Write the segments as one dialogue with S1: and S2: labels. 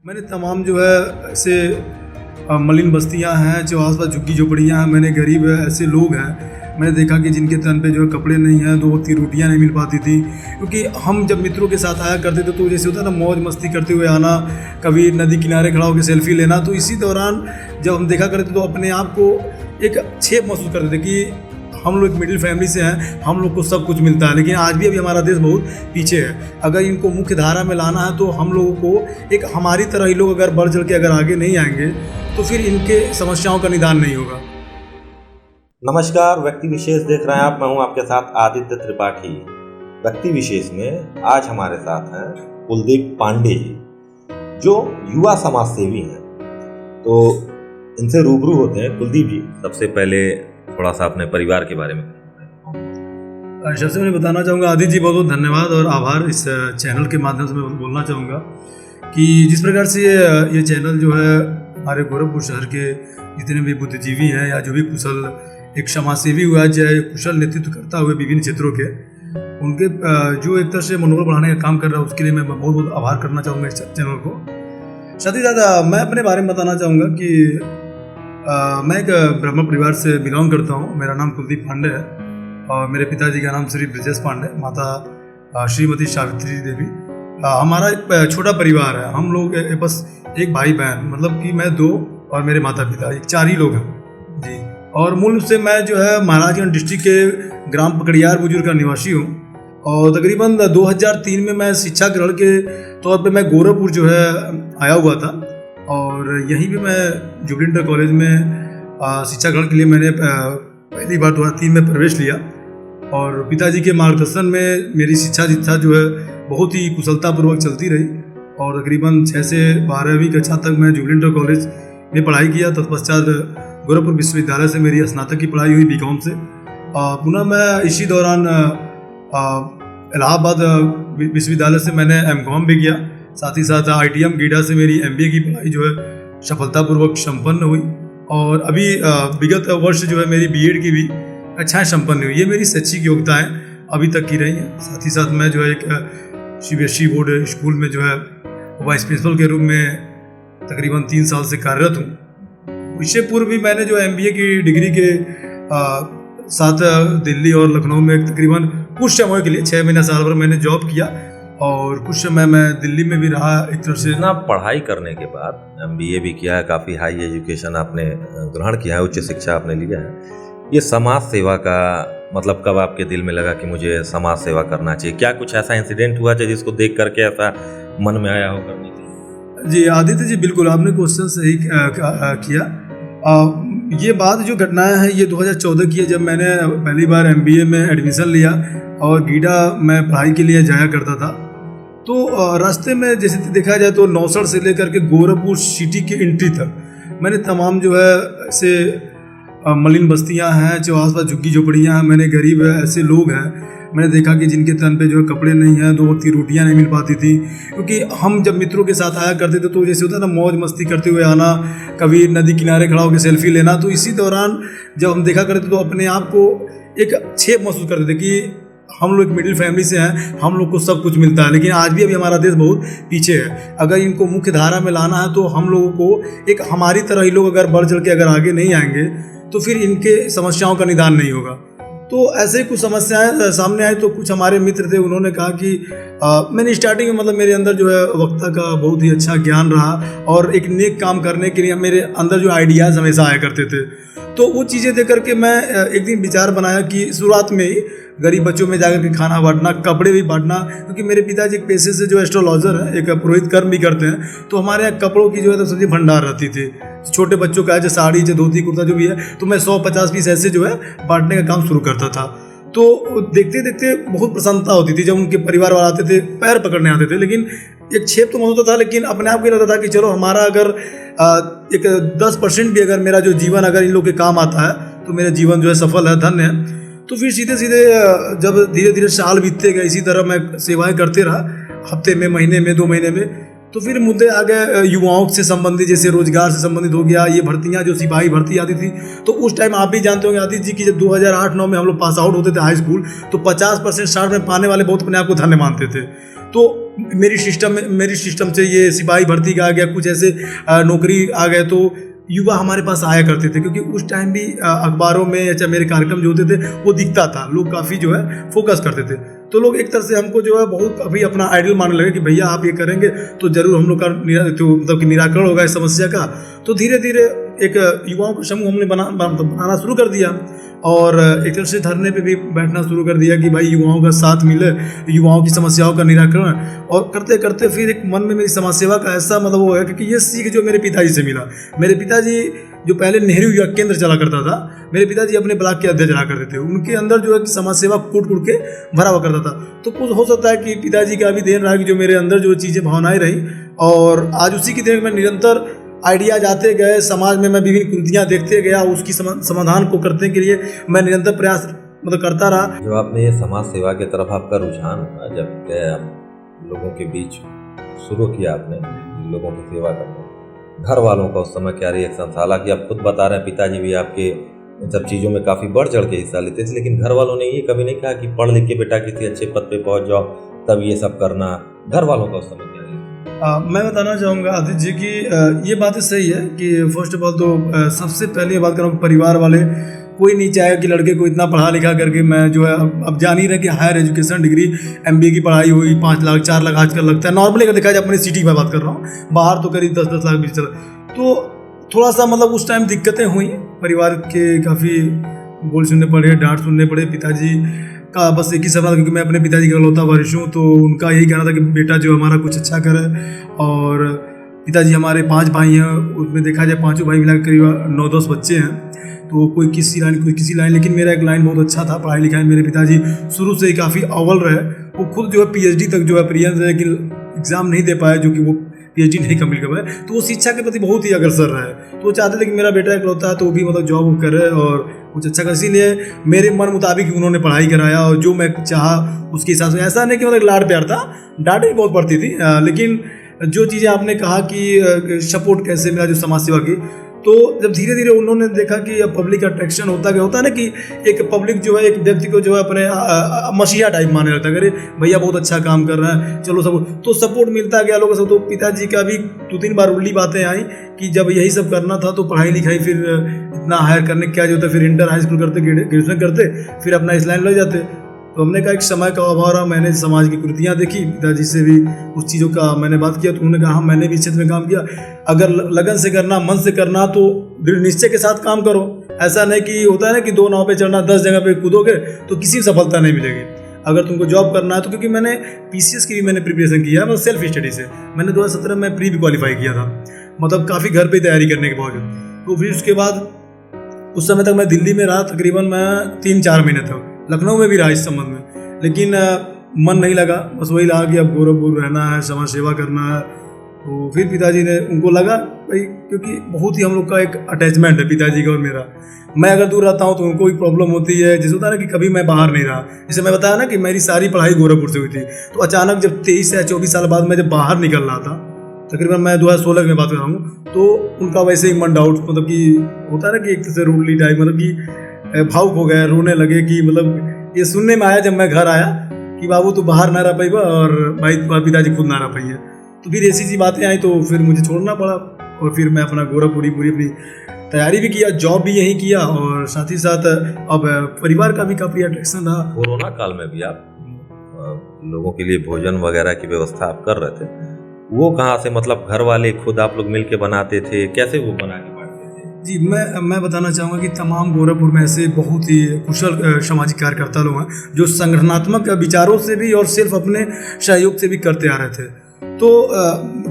S1: मैंने तमाम जो है ऐसे मलिन बस्तियां हैं, जो आसपास झुग्गी झोपड़ियां हैं, मैंने गरीब ऐसे लोग हैं मैंने देखा कि जिनके तन पे जो है कपड़े नहीं हैं, 2 वक्त की रोटियां नहीं मिल पाती थी। क्योंकि हम जब मित्रों के साथ आया करते थे तो जैसे होता है ना, मौज मस्ती करते हुए आना, कभी नदी किनारे खड़ा होकर सेल्फी लेना, तो इसी दौरान जब हम देखा करते तो अपने आप को एक छेप महसूस करते थे कि हम लोग एक मिडिल फैमिली से हैं, हम लोग को सब कुछ मिलता है। लेकिन आज भी अभी हमारा देश बहुत पीछे है। अगर इनको मुख्य धारा में लाना है तो हम लोगों को एक हमारी तरह ही लोग अगर बढ़ चढ़ के अगर आगे नहीं आएंगे तो फिर इनके समस्याओं का निदान नहीं होगा।
S2: नमस्कार, व्यक्ति विशेष देख रहे हैं आप। मैं हूं आपके साथ आदित्य त्रिपाठी। व्यक्ति विशेष में आज हमारे साथ हैं कुलदीप पांडे जी, जो युवा समाज सेवी हैं। तो इनसे रूबरू होते हैं। कुलदीप जी, सबसे पहले थोड़ा सा अपने परिवार के बारे में।
S1: सबसे मैं बताना चाहूँगा आदित्य जी, बहुत बहुत धन्यवाद और आभार। इस चैनल के माध्यम से मैं बोलना चाहूँगा कि जिस प्रकार से ये चैनल जो है हमारे गोरखपुर शहर के जितने भी बुद्धिजीवी हैं या जो भी कुशल एक समाज सेवी हुआ, चाहे कुशल नेतृत्व करता हुए विभिन्न क्षेत्रों के, उनके जो एक तरह से मनोबल बढ़ाने का काम कर रहा है, उसके लिए मैं बहुत बहुत आभार करना चाहूँगा इस चैनल को। साथ ही साथ मैं अपने बारे में बताना चाहूँगा कि मैं एक ब्राह्मण परिवार से बिलोंग करता हूँ। मेरा नाम कुलदीप पांडे है और मेरे पिताजी का नाम श्री ब्रजेश पांडे, माता श्रीमती सावित्री देवी। हमारा एक छोटा परिवार है। हम लोग बस एक भाई बहन, मतलब कि मैं 2 और मेरे माता पिता, 4 ही लोग हैं जी। और मूल रूप से मैं जो है महाराजगंज डिस्ट्रिक्ट के ग्राम पकड़ियार बुजुर्ग का निवासी हूँ। और तकरीबन 2003 में मैं शिक्षा ग्रहण के तौर पे मैं गोरखपुर जो है आया हुआ था और यहीं पे मैं जुबली इंटर कॉलेज में शिक्षा ग्रहण के लिए मैंने पहली बार 2003 में प्रवेश लिया। और पिताजी के मार्गदर्शन में मेरी शिक्षा दीक्षा जो है बहुत ही कुशलतापूर्वक चलती रही और तकरीबन 6 से 12वीं कक्षा तक मैं जुबली इंटर कॉलेज में पढ़ाई किया। तत्पश्चात गोरखपुर विश्वविद्यालय से मेरी स्नातक की पढ़ाई हुई बीकॉम से। पुनः मैं इसी दौरान इलाहाबाद विश्वविद्यालय से मैंने एमकॉम भी किया। साथ ही साथ ITM गीडा से मेरी MBA की पढ़ाई जो है सफलतापूर्वक संपन्न हुई। और अभी विगत वर्ष जो है मेरी BEd की भी कक्षाएं संपन्न हुई। ये मेरी शैक्षिक योग्यताएं अभी तक की रही हैं। साथ ही साथ मैं जो है एक CBSE बोर्ड स्कूल में जो है वाइस प्रिंसिपल के रूप में तकरीबन 3 साल से कार्यरत हूँ। इससे पूर्व भी मैंने जो MBA की डिग्री के साथ दिल्ली और लखनऊ में तकरीबन कुछ समय के लिए 6 महीना साल भर मैंने जॉब किया और कुछ समय मैं दिल्ली में भी रहा। एक तरह से
S2: इतना पढ़ाई करने के बाद MBA भी किया है, काफ़ी हाई एजुकेशन आपने ग्रहण किया है, उच्च शिक्षा आपने लिया है। ये समाज सेवा का मतलब कब आपके दिल में लगा कि मुझे समाज सेवा करना चाहिए? क्या कुछ ऐसा इंसिडेंट हुआ जिसको देख करके ऐसा मन में आया हो करने के लिए?
S1: जी आदित्य जी, बिल्कुल आपने क्वेश्चन सही किया। ये बात जो घटनाएं हैं ये 2014 की है, जब मैंने पहली बार MBA में एडमिशन लिया और गीडा में पढ़ाई के लिए जाया करता था। तो रास्ते में जैसे देखा जाए तो नौसड़ से लेकर के गोरखपुर सिटी की एंट्री तक मैंने तमाम जो है ऐसे मलिन बस्तियां हैं, जो आसपास झुग्गी झोपड़ियां हैं, मैंने गरीब ऐसे लोग हैं मैंने देखा कि जिनके तन पे जो है कपड़े नहीं हैं, 2 वक्त की रोटियां नहीं मिल पाती थी। क्योंकि हम जब मित्रों के साथ आया करते थे तो जैसे होता है ना, मौज मस्ती करते हुए आना, कभी नदी किनारे खड़ा होकर सेल्फी लेना, तो इसी दौरान जब हम देखा करते तो अपने आप को एक छेप महसूस करते थे कि हम लोग एक मिडिल फैमिली से हैं, हम लोग को सब कुछ मिलता है। लेकिन आज भी अभी हमारा देश बहुत पीछे है। अगर इनको मुख्य धारा में लाना है तो हम लोगों को एक हमारी तरह ही लोग अगर बढ़ चढ़ के अगर आगे नहीं आएंगे तो फिर इनके समस्याओं का निदान नहीं होगा। तो ऐसे ही कुछ समस्याएं सामने आई तो कुछ हमारे मित्र थे, उन्होंने कहा कि मैंने स्टार्टिंग में मतलब मेरे अंदर जो है वक्ता का बहुत ही अच्छा ज्ञान रहा और एक नेक काम करने के लिए मेरे अंदर जो आइडियाज़ हमेशा आया करते थे। तो वो चीज़ें देख करके मैं एक दिन विचार बनाया कि शुरुआत में ही गरीब बच्चों में जाकर के खाना बांटना, कपड़े भी बांटना, क्योंकि मेरे पिताजी एक पेशे से जो एस्ट्रोलॉजर है, एक पुरोहित कर्म भी करते हैं, तो हमारे यहाँ कपड़ों की जो है तो सब्जी भंडार रहती थी। छोटे बच्चों का जो साड़ी, जो धोती कुर्ता जो भी है, तो मैं 100-50 पीस ऐसे जो है बांटने का काम शुरू करता था। तो देखते देखते बहुत प्रसन्नता होती थी जब उनके परिवार वाले आते थे, पैर पकड़ने आते थे। लेकिन एक छेप तो महसूस होता था, लेकिन अपने आप को लगता था कि चलो हमारा अगर एक 10% भी अगर मेरा जो जीवन अगर इन लोग के काम आता है तो मेरा जीवन जो है सफल है, धन्य है। तो फिर सीधे सीधे जब धीरे धीरे साल बीतते गए, इसी तरह मैं सेवाएं करते रहा, हफ्ते में, महीने में, 2 महीने में। तो फिर मुद्दे आ गए युवाओं से संबंधित, जैसे रोजगार से संबंधित हो गया, ये भर्तियां जो सिपाही भर्ती आती थी, तो उस टाइम आप भी जानते होंगे आदित्य जी कि जब 2008-9 में हम लोग पास आउट होते थे हाई स्कूल, तो 50% 60 में पाने वाले बहुत अपने आप को धन्य मानते थे। तो मेरी सिस्टम से ये सिपाही भर्ती का आ गया, कुछ ऐसे नौकरी आ गए, तो युवा हमारे पास आया करते थे, क्योंकि उस टाइम भी अखबारों में या मेरे कार्यक्रम जो होते थे वो दिखता था, लोग काफ़ी जो है फोकस करते थे। तो लोग एक तरह से हमको जो है बहुत अभी अपना आइडल मानने लगे कि भैया आप ये करेंगे तो जरूर हम लोग का मतलब कि निराकरण होगा इस समस्या का। तो धीरे धीरे एक युवाओं का समूह हमने बनाना शुरू कर दिया, और एक तरह से धरने पे भी बैठना शुरू कर दिया कि भाई युवाओं का साथ मिले, युवाओं की समस्याओं का निराकरण। और करते करते फिर एक मन में मेरी समाज सेवा का ऐसा मतलब वो है, क्योंकि ये सीख जो मेरे पिताजी से मिला। मेरे पिताजी जो पहले नेहरू युवा केंद्र चला करता था, मेरे पिताजी अपने ब्लॉक के अध्यक्ष रहा करते थे, उनके अंदर जो है कि समाज सेवा कूट कूट के भरा हुआ करता था। तो कुछ हो सकता है कि पिताजी का भी देन रहा कि जो मेरे अंदर जो चीज़ें भावनाएं रही, और आज उसी की देन में निरंतर आइडियाज आते गए, समाज में मैं विभिन्न कुरीतियाँ देखते गया, उसकी समाधान को करने के लिए मैं निरंतर प्रयास मतलब करता रहा।
S2: जो आपने ये समाज सेवा की तरफ आपका रुझान हुआ, जब गए आप लोगों के बीच शुरू किया आपने लोगों की सेवा करना, घर वालों का उस समय क्या रिएक्शन था? हालांकि आप खुद बता रहे हैं पिताजी भी आपके इन सब चीज़ों में काफ़ी बढ़ चढ़ के हिस्सा लेते थे, लेकिन घर वालों ने ये कभी नहीं कहा कि पढ़ लिख के बेटा किसी अच्छे पद पे पहुंच जाओ तब ये सब करना? घर वालों का उस समय क्या है?
S1: मैं बताना चाहूँगा आदित्य जी कि ये बात सही है कि फर्स्ट ऑफ ऑल तो सबसे पहले ये बात करूँ, परिवार वाले कोई नहीं चाहे कि लड़के को इतना पढ़ा लिखा करके मैं जो है अब जान ही रहे कि हायर एजुकेशन डिग्री MBA की पढ़ाई हुई 5 लाख 4 लाख आजकल लगता है। नॉर्मली अगर देखा जाए अपनी सिटी में बात कर रहा हूँ, बाहर तो करीब 10-10 लाख भी चला। तो थोड़ा सा मतलब उस टाइम दिक्कतें हुई, परिवार के काफ़ी बोल सुनने पड़े, डांट सुनने पड़े। पिताजी का बस एक ही सपना था, क्योंकि मैं अपने पिताजी का इकलौता वारिस हूँ, तो उनका यही कहना था कि बेटा जो हमारा कुछ अच्छा करे। और पिताजी हमारे 5 भाई हैं, उसमें देखा जाए 5 भाई मिलाकर करीब 9-10 बच्चे हैं, तो कोई किसी लाइन कोई किसी लाइन, लेकिन मेरा एक लाइन बहुत अच्छा था पढ़ाई लिखाई। मेरे पिताजी शुरू से ही काफ़ी अव्वल रहे, वो खुद जो है PhD तक जो है प्रियंस है, लेकिन एग्ज़ाम नहीं दे पाए, जो कि वो PhD नहीं कंप्लीट कर पाए। तो वो शिक्षा के प्रति बहुत ही अग्रसर रहे, तो वो चाहते थे कि मेरा बेटा इकलौता है तो वो भी मतलब जॉब करे और कुछ अच्छा कर। इसीलिए मेरे मन मुताबिक उन्होंने पढ़ाई कराया, और जो मैं चाहा उसके हिसाब से। ऐसा नहीं कि मतलब लाड प्यार था, डांट भी बहुत पड़ती थी, लेकिन जो चीज़ें आपने कहा कि सपोर्ट कैसे मिला जो समाज सेवा की, तो जब धीरे धीरे उन्होंने देखा कि अब पब्लिक अट्रैक्शन होता गया, होता है ना कि एक पब्लिक जो है एक व्यक्ति को जो है अपने मसीहा टाइप माने लगता है, अरे भैया बहुत अच्छा काम कर रहा है, चलो सब, तो सपोर्ट मिलता गया लोगों से। तो पिताजी का भी 2-3 बार उल्टी बातें आई कि जब यही सब करना था तो पढ़ाई लिखाई फिर इतना हायर करने क्या जो होता है, फिर इंटर हाई स्कूल करते, ग्रेजुएशन करते, फिर अपना इस लाइन लग जाते। तो हमने कहा एक समय का अभाव रहा, मैंने समाज की कुरीतियाँ देखी, पिताजी से भी उस चीज़ों का मैंने बात किया, तो उन्होंने कहा हाँ मैंने भी क्षेत्र में काम किया, अगर लगन से करना, मन से करना तो दृढ़ निश्चय के साथ काम करो। ऐसा नहीं कि होता है ना कि 2 नाव पे चढ़ना, 10 जगह पे कूदोगे तो किसी सफलता नहीं मिलेगी। अगर तुमको जॉब करना है तो, क्योंकि मैंने PCS की भी मैंने प्रिपरेशन किया है, मतलब सेल्फ स्टडी से। मैंने 2017 में प्री भी क्वालिफाई किया था, मतलब काफ़ी घर पे तैयारी करने के बावजूद। तो फिर उसके बाद उस समय तक मैं दिल्ली में रहा, तकरीबन मैं 3-4 महीने तक लखनऊ में भी रहा इस संबंध में, लेकिन मन नहीं लगा, बस वही लगा कि अब गोरखपुर रहना है, समाज सेवा करना है। तो फिर पिताजी ने, उनको लगा भाई, क्योंकि बहुत ही हम लोग का एक अटैचमेंट है पिताजी का और मेरा, मैं अगर दूर रहता हूँ तो उनको भी प्रॉब्लम होती है। जैसे होता है ना कि कभी मैं बाहर नहीं रहा, जैसे मैं बताया ना कि मेरी सारी पढ़ाई गोरखपुर से हुई थी, तो अचानक जब 23 या 24 साल बाद मैं जब बाहर निकल रहा था, तकरीबन मैं 2016 में बात कर रहा हूँ, तो उनका वैसे ही मन डाउट, मतलब कि होता है ना कि एक तरह से रूडली टाइप, मतलब कि भावुक हो गए, रोने लगे कि मतलब ये सुनने में आया जब मैं घर आया कि बाबू तू बाहर ना रह पाई और भाई पिताजी खुद ना रह पाई है। तो फिर ऐसी सी बातें आई, तो फिर मुझे छोड़ना पड़ा, और फिर मैं अपना गोरखपुरी पूरी अपनी तैयारी भी किया, जॉब भी यहीं किया, और साथ ही साथ अब परिवार का भी काफ़ी अट्रैक्शन रहा।
S2: कोरोना काल में भी आप लोगों के लिए भोजन वगैरह की व्यवस्था आप कर रहे थे, वो कहाँ से, मतलब घर वाले खुद आप लोग मिल के बनाते थे, कैसे वो बना के बांटते थे?
S1: जी, मैं बताना चाहूँगा कि तमाम गोरखपुर में ऐसे बहुत ही कुशल सामाजिक कार्यकर्ता लोग हैं जो संगठनात्मक विचारों से भी और सिर्फ अपने सहयोग से भी करते आ रहे थे। तो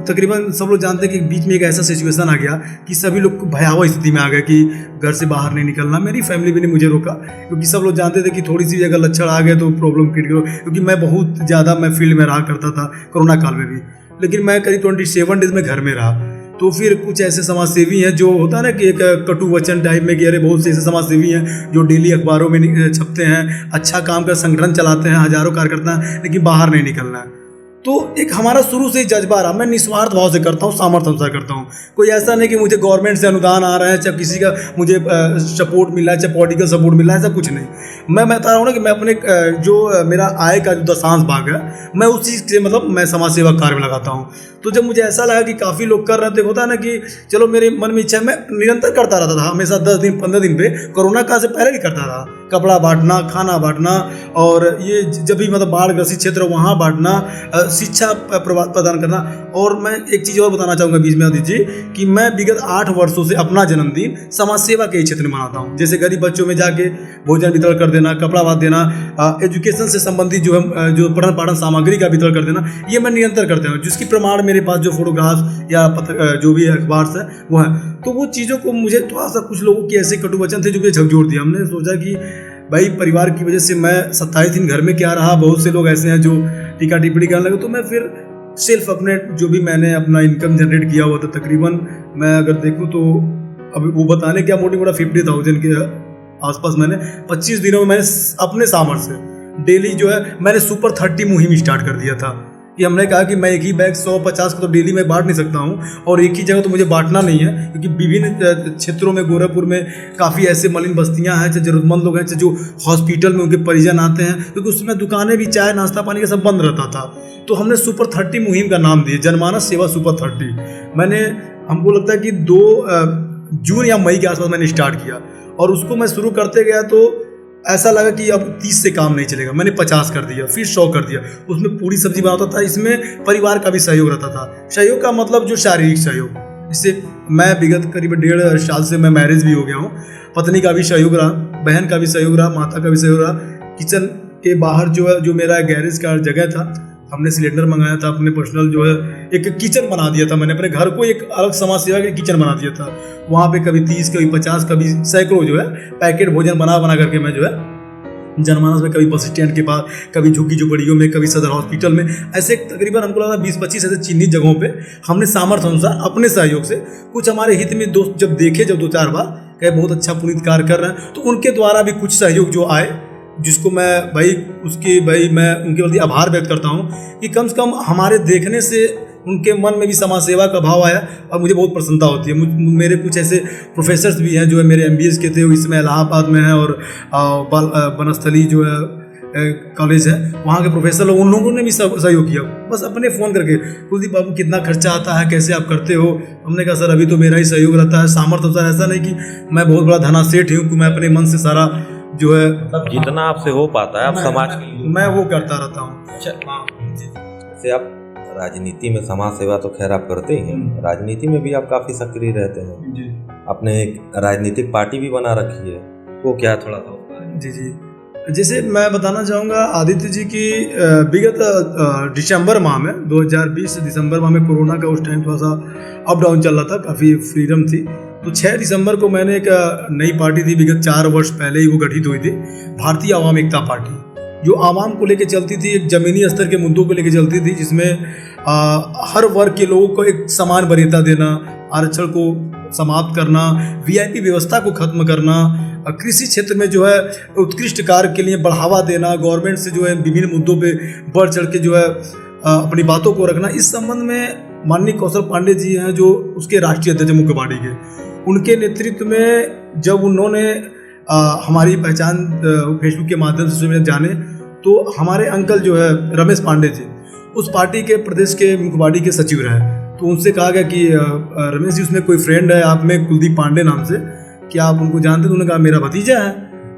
S1: तकरीबन सब लोग जानते हैं कि बीच में एक ऐसा सिचुएशन आ गया कि सभी लोग भयावह स्थिति में आ गए कि घर से बाहर नहीं निकलना। मेरी फैमिली भी ने मुझे रोका, क्योंकि सब लोग जानते थे कि थोड़ी सी अगर लक्षण आ गए तो प्रॉब्लम क्रिटिकल, क्योंकि मैं बहुत ज़्यादा मैं फील्ड में रहा करता था कोरोना काल में भी, लेकिन मैं करीब 27 डेज में घर में रहा। तो फिर कुछ ऐसे समाज सेवी हैं जो होता है ना कि एक कटु वचन टाइप में कि अरे बहुत से ऐसे समाज सेवी हैं जो डेली अखबारों में छपते हैं, अच्छा काम का संगठन चलाते हैं, हजारों कार्यकर्ता हैं, लेकिन बाहर नहीं निकलना है। तो एक हमारा शुरू से ही जज्बा रहा, मैं निस्वार्थ भाव से करता हूँ, सामर्थ्य अनुसार करता हूँ। कोई ऐसा नहीं कि मुझे गवर्नमेंट से अनुदान आ रहा है, चाहे किसी का मुझे सपोर्ट मिला है, चाहे पॉलिटिकल सपोर्ट मिला है, ऐसा कुछ नहीं। मैं बता रहा हूँ ना कि मैं अपने जो मेरा आय का जो 10% भाग है, मैं उस चीज़ से मतलब मैं समाज सेवा कार्य में लगाता हूँ। तो जब मुझे ऐसा लगा कि काफ़ी लोग कर रहे थे, होता है ना कि चलो मेरे मन में इच्छा है, मैं निरंतर करता रहता था हमेशा 10 दिन 15 दिन पे, कोरोना काल से पहले भी करता रहा, कपड़ा बांटना, खाना बांटना, और ये जब भी मतलब बाढ़ ग्रसित क्षेत्र वहाँ बांटना, शिक्षा प्रदान करना। और मैं एक चीज़ और बताना चाहूँगा बीच में आदित्य जी कि मैं विगत 8 वर्षों से अपना जन्मदिन समाज सेवा के क्षेत्र में मनाता हूँ। जैसे गरीब बच्चों में जाके भोजन वितरण कर देना, कपड़ा बांट देना, एजुकेशन से संबंधित जो है जो पठन पाठन सामग्री का वितरण कर देना, ये मैं निरंतर करता हूँ, जिसकी प्रमाण मेरे पास जो फोटोग्राफ या पत्र जो भी अखबार है वो है। तो वो चीज़ों को मुझे थोड़ा सा कुछ लोगों के ऐसे कटु वचन थे जो मुझे झकझोर दिया। हमने सोचा कि भाई परिवार की वजह से मैं 27 दिन घर में क्या रहा, बहुत से लोग ऐसे हैं जो टीका टिप्पणी करने लगे। तो मैं फिर सेल्फ अपने जो भी मैंने अपना इनकम जनरेट किया हुआ था, तकरीबन मैं अगर देखूं तो अभी वो बताने क्या मोटी मोटा 50,000 के आसपास मैंने 25 दिनों में मैंने अपने सामर्थ्य से डेली जो है मैंने सुपर 30 मुहिम स्टार्ट कर दिया था। कि हमने कहा कि मैं एक ही बैग 150 को तो डेली में बांट नहीं सकता हूँ, और एक ही जगह तो मुझे बांटना नहीं है, क्योंकि विभिन्न क्षेत्रों में गोरखपुर में काफ़ी ऐसे मलिन बस्तियाँ हैं, चाहे जरूरतमंद लोग हैं, चाहे जो हॉस्पिटल में उनके परिजन आते हैं, क्योंकि उसमें दुकानें भी चाय नाश्ता पानी का सब बंद रहता था। तो हमने सुपर 30 मुहिम का नाम दिया, जनमानस सेवा सुपर 30। मैंने हमको लगता है कि 2 जून या मई के आसपास मैंने स्टार्ट किया, और उसको मैं शुरू करते गया तो ऐसा लगा कि अब 30 से काम नहीं चलेगा। मैंने 50 कर दिया, फिर 100 कर दिया। उसमें पूरी सब्जी बनाता था, इसमें परिवार का भी सहयोग रहता था। सहयोग का मतलब जो शारीरिक सहयोग, इससे मैं विगत करीब 1.5 साल से मैं मैरिज भी हो गया हूँ, पत्नी का भी सहयोग रहा, बहन का भी सहयोग रहा, माता का भी सहयोग रहा। किचन के बाहर जो है जो मेरा गैरेज का जगह था, हमने सिलेंडर मंगाया था, अपने पर्सनल जो है एक किचन बना दिया था। मैंने अपने घर को एक अलग समाज सेवा के किचन बना दिया था। वहाँ पे कभी 30, कभी 50, कभी सैकड़ों जो है पैकेट भोजन बना करके मैं जो है जनमानस में, कभी बस स्टैंड के पास, कभी झुग्गी झुपड़ियों में, कभी सदर हॉस्पिटल में, ऐसे तकरीबन हमको लगा 20-25 ऐसे चिन्हित जगहों पे हमने सामर्थ्य अनुसार अपने सहयोग से, कुछ हमारे हित में दोस्त जब देखे, जब 2-4 बार कहे बहुत अच्छा पुनीत कार्य कर रहे हैं, तो उनके द्वारा भी कुछ सहयोग जो आए, जिसको मैं मैं उनके प्रति आभार व्यक्त करता हूँ कि कम से कम हमारे देखने से उनके मन में भी समाज सेवा का भाव आया, और मुझे बहुत प्रसन्नता होती है। मेरे कुछ ऐसे प्रोफेसर्स भी हैं जो है मेरे MBA के थे, वो इसमें इलाहाबाद में है, और बनस्थली जो है कॉलेज है, वहाँ के प्रोफेसर लोग, उन लोगों ने भी सहयोग किया, बस अपने फ़ोन करके, कुलदीप बाबू कितना खर्चा आता है, कैसे आप करते हो। हमने कहा सर अभी तो मेरा ही सहयोग रहता है, सामर्थ्य अनुसार, ऐसा नहीं कि मैं बहुत बड़ा धनासेठ हूँ कि मैं अपने मन से सारा जो है
S2: जितना आपसे हो पाता है आप समाज के लिए
S1: मैं वो करता रहता हूँ।
S2: अच्छा, जैसे आप राजनीति में, समाज सेवा तो खैर आप करते ही हैं, राजनीति में भी आप काफ़ी सक्रिय रहते हैं
S1: जी।
S2: आपने एक राजनीतिक पार्टी भी बना रखी है, वो क्या थोड़ा सा?
S1: जी। जैसे मैं बताना चाहूँगा आदित्य जी की विगत दिसंबर माह में 2020 दिसंबर माह में कोरोना का उस टाइम थोड़ा सा अप डाउन चल रहा था, काफ़ी फ्रीडम थी। तो 6 दिसंबर को मैंने एक नई पार्टी थी, विगत 4 वर्ष पहले ही वो गठित हुई थी, भारतीय आवाम एकता पार्टी, जो आवाम को लेकर चलती थी, एक ज़मीनी स्तर के मुद्दों को लेकर चलती थी, जिसमें हर वर्ग के लोगों को एक समान वरीयता देना, आरक्षण को समाप्त करना, VIP व्यवस्था को खत्म करना, कृषि क्षेत्र में जो है उत्कृष्ट कार्य के लिए बढ़ावा देना, गवर्नमेंट से जो है विभिन्न मुद्दों पे बढ़ चढ़ के जो है अपनी बातों को रखना। इस संबंध में माननीय कौशल पांडे जी हैं, जो उसके राष्ट्रीय अध्यक्ष मुख्य पार्टी के, उनके नेतृत्व में जब उन्होंने हमारी पहचान फेसबुक के माध्यम से जाने, तो हमारे अंकल जो है रमेश पांडे जी उस पार्टी के प्रदेश के मुख्य पार्टी के सचिव रहे। तो उनसे कहा गया कि रमेश जी उसमें कोई फ्रेंड है आप में कुलदीप पांडे नाम से, क्या आप उनको जानते? तो उन्होंने कहा मेरा भतीजा है।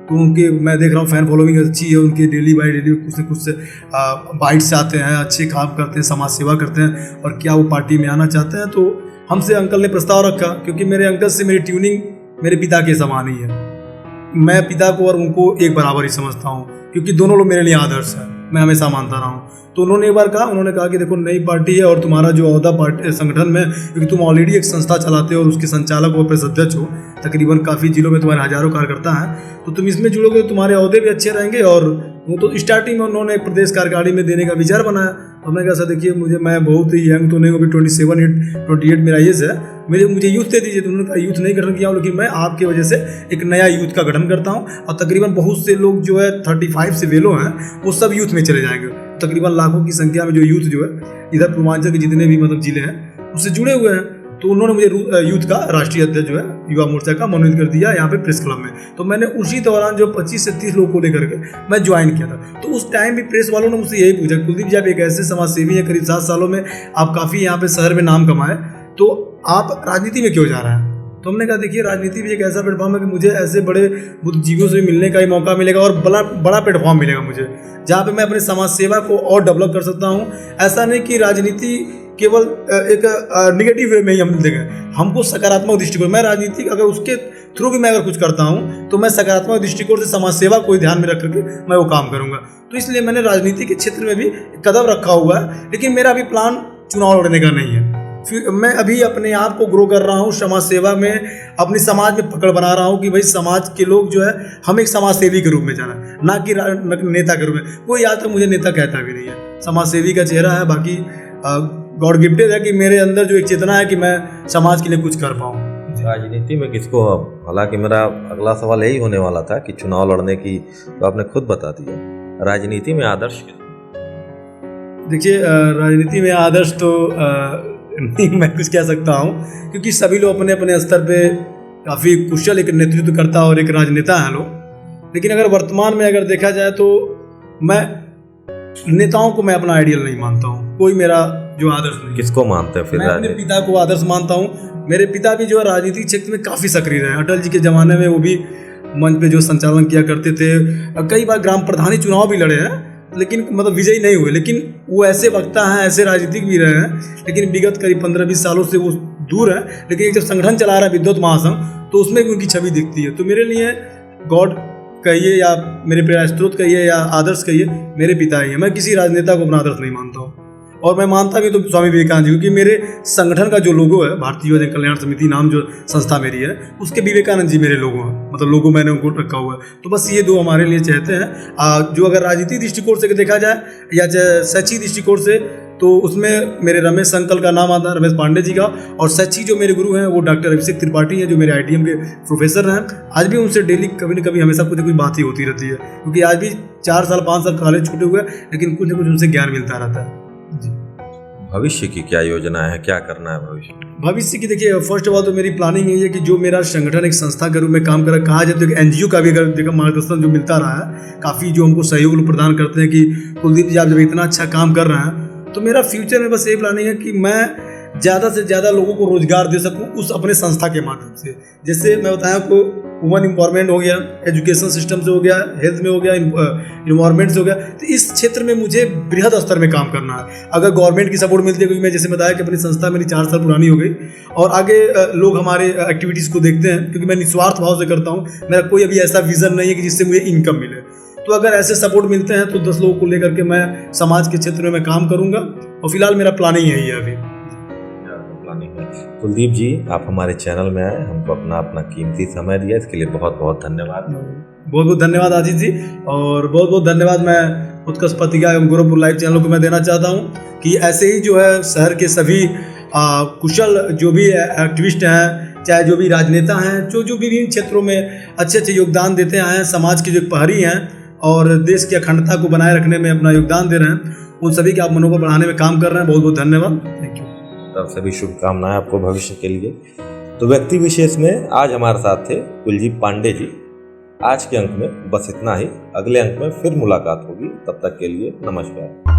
S1: तो उनके मैं देख रहा हूँ फैन फॉलोइंग अच्छी है उनकी, डेली बाई डेली कुछ न कुछ से बाइट्स आते हैं, अच्छे काम करते हैं, समाज सेवा करते हैं, और क्या वो पार्टी में आना चाहते हैं। तो हमसे अंकल ने प्रस्ताव रखा, क्योंकि मेरे अंकल से मेरी ट्यूनिंग मेरे पिता के समान ही है, मैं पिता को और उनको एक बराबर ही समझता हूँ, क्योंकि दोनों लोग मेरे लिए आदर्श हैं, मैं हमेशा मानता रहा हूँ। तो उन्होंने एक बार कहा, उन्होंने कहा कि देखो नई पार्टी है और तुम्हारा जो अहदा पार्टी संगठन में, क्योंकि तुम ऑलरेडी एक संस्था चलाते हो और उसके संचालक और अध्यक्ष हो, तकरीबन काफ़ी जिलों में तुम्हारे हजारों कार्यकर्ता हैं, तो तुम इसमें जुड़ोगे तो तुम्हारे अहदे भी अच्छे रहेंगे। और वो तो स्टार्टिंग में उन्होंने प्रदेश कार्यकारिणी में देने का विचार बनाया। हमने कहा सर देखिए मैं बहुत ही यंग तो नहीं हूँ, अभी 27-28 मेरा एज है, मुझे यूथ दे दीजिए। तो उन्होंने कहा यूथ नहीं गठन किया हूँ, लेकिन मैं आपकी वजह से एक नया यूथ का गठन करता हूँ और तकरीबन बहुत से लोग जो है 35 से वेलो हैं वो सब यूथ में चले जाएंगे। तकरीबन लाखों की संख्या में जो यूथ जो है इधर पूर्वांचल के जितने भी मतलब जिले हैं उससे जुड़े हुए हैं। तो उन्होंने मुझे यूथ का राष्ट्रीय अध्यक्ष जो है युवा मोर्चा का मनोनीत कर दिया यहाँ पे प्रेस क्लब में। तो मैंने उसी दौरान जो 25 से 30 लोगों को लेकर के मैं ज्वाइन किया था। तो उस टाइम भी प्रेस वालों ने मुझसे यही पूछा, कुलदीप जी आप एक ऐसे समाज सेवी हैं, करीब 7 सालों में आप काफ़ी यहाँ पे शहर में नाम कमाए, तो आप राजनीति में क्यों जा रहे हैं? तो हमने कहा देखिए राजनीति भी एक ऐसा प्लेटफॉर्म है कि मुझे ऐसे बड़े बुद्धिजीवियों से मिलने का ही मौका मिलेगा और बड़ा प्लेटफॉर्म मिलेगा मुझे, जहाँ पे मैं अपनी समाज सेवा को और डेवलप कर सकता हूँ। ऐसा नहीं कि राजनीति केवल एक निगेटिव वे में ही हम देखें, हमको सकारात्मक दृष्टिकोण, मैं राजनीति अगर उसके थ्रू भी मैं अगर कुछ करता हूँ तो मैं सकारात्मक दृष्टिकोण से समाज सेवा को ध्यान में रख करके मैं वो काम करूँगा। तो इसलिए मैंने राजनीति के क्षेत्र में भी कदम रखा हुआ है, लेकिन मेरा अभी प्लान चुनाव लड़ने का नहीं है। फिर मैं अभी अपने आप को ग्रो कर रहा हूँ समाज सेवा में, अपनी समाज में पकड़ बना रहा हूँ कि भाई समाज के लोग जो है हम एक समाज सेवी के रूप में जाना, ना कि नेता के रूप में। कोई आज तक मुझे नेता कहता भी नहीं है, समाज सेवी का चेहरा है। बाकी गॉड गिफ्टेड है कि मेरे अंदर जो एक चेतना है कि मैं समाज के लिए कुछ कर पाऊँ।
S2: राजनीति में किसको, हालांकि मेरा अगला सवाल यही होने वाला था कि चुनाव लड़ने की तो आपने खुद बता दिया, राजनीति में आदर्श
S1: देखिए राजनीति में आदर्श तो नहीं मैं कुछ कह सकता हूँ, क्योंकि सभी लोग अपने अपने स्तर पे काफ़ी कुशल एक नेतृत्वकर्ता और एक राजनेता हैं लोग। लेकिन अगर वर्तमान में अगर देखा जाए तो मैं नेताओं को मैं अपना आइडियल नहीं मानता हूँ, कोई मेरा जो आदर्श नहीं।
S2: किसको मानते हैं फिर?
S1: मैं अपने पिता को आदर्श मानता हूँ। मेरे पिता भी जो है राजनीतिक क्षेत्र में काफ़ी सक्रिय रहे। अटल जी के ज़माने में वो भी मंच पे जो संचालन किया करते थे, कई बार ग्राम प्रधानी चुनाव भी लड़े हैं, लेकिन मतलब विजयी नहीं हुए। लेकिन वो ऐसे वक्ता हैं, ऐसे राजनीतिक भी रहे हैं, लेकिन विगत करीब 15-20 सालों से वो दूर है। लेकिन एक जब संगठन चला रहा है विद्युत महासंघ, तो उसमें भी उनकी छवि दिखती है। तो मेरे लिए गॉड कहिए या मेरे प्रेरणा स्रोत कहिए या आदर्श कहिए, मेरे पिता ही हैं। मैं किसी राजनेता को अपना आदर्श नहीं मानता हूँ, और मैं मानता भी तो स्वामी विवेकानंद जी, क्योंकि मेरे संगठन का जो लोगो है, भारतीय युवजन कल्याण समिति नाम जो संस्था मेरी है, उसके विवेकानंद जी मेरे लोगो हैं, मतलब लोगो मैंने उनको रखा हुआ है। तो बस ये दो हमारे लिए चाहते हैं। जो अगर राजनीतिक दृष्टिकोण से देखा जाए या शैक्षिक दृष्टिकोण से, तो उसमें मेरे रमेश अंकल का नाम आता है, रमेश पांडे जी का। और शैक्षिक जो मेरे गुरु हैं वो डॉक्टर अभिषेक त्रिपाठी हैं, जो मेरे ITM के प्रोफेसर हैं। आज भी उनसे डेली कभी न कभी हमेशा कुछ न कुछ बात ही होती रहती है, क्योंकि आज भी 4 साल 5 साल कॉलेज छूटे हुए, लेकिन कुछ न कुछ उनसे ज्ञान मिलता रहता है।
S2: भविष्य की क्या योजना है, क्या करना है
S1: भविष्य की? देखिए फर्स्ट ऑफ ऑल तो मेरी प्लानिंग यही है कि जो मेरा संगठन एक संस्था के रूप में काम कर रहा है, कहा जाए तो एक NGO का भी अगर देखा मार्गदर्शन जो मिलता रहा है, काफ़ी जो हमको सहयोग प्रदान करते हैं कि कुलदीप जी आप जब इतना अच्छा काम कर रहे हैं, तो मेरा फ्यूचर में बस यही प्लानिंग है कि मैं ज़्यादा से ज़्यादा लोगों को रोजगार दे सकूं उस अपने संस्था के माध्यम से। जैसे मैं बताया आपको, वुमन एम्पावरमेंट हो गया, एजुकेशन सिस्टम से हो गया, हेल्थ में हो गया, इन्वायरमेंट से हो गया। तो इस क्षेत्र में मुझे बृहद स्तर में काम करना है। अगर गवर्नमेंट की सपोर्ट मिलती है, क्योंकि मैं जैसे बताया कि अपनी संस्था मेरी 4 साल पुरानी हो गई, और आगे लोग हमारे एक्टिविटीज़ को देखते हैं, क्योंकि मैं निस्वार्थ भाव से करता हूँ। मेरा कोई अभी ऐसा विजन नहीं है कि जिससे मुझे इनकम मिले। तो अगर ऐसे सपोर्ट मिलते हैं तो 10 लोगों को लेकर के मैं समाज के क्षेत्र में मैं काम करूँगा, और फिलहाल मेरा प्लानिंग यही है अभी।
S2: कुलदीप जी, आप हमारे चैनल में आए, हमको अपना कीमती समय दिया, इसके लिए बहुत बहुत धन्यवाद।
S1: बहुत बहुत धन्यवाद आजीत जी, और बहुत बहुत धन्यवाद मैं उत्कर्ष पत्रिका एवं गोरखपुर लाइव चैनल को मैं देना चाहता हूँ कि ऐसे ही जो है शहर के सभी कुशल जो भी एक्टिविस्ट हैं, चाहे जो भी राजनेता हैं, जो विभिन्न क्षेत्रों में अच्छे अच्छे योगदान देते आए हैं, समाज के जो प्रहरी हैं और देश की अखंडता को बनाए रखने में अपना योगदान दे रहे हैं, उन सभी के आप मनोबल बढ़ाने में काम कर रहे हैं। बहुत बहुत धन्यवाद, थैंक यू।
S2: सभी शुभकामनाएं आपको भविष्य के लिए। तो व्यक्ति विशेष में आज हमारे साथ थे कुलदीप पांडे जी। आज के अंक में बस इतना ही, अगले अंक में फिर मुलाकात होगी, तब तक के लिए नमस्कार।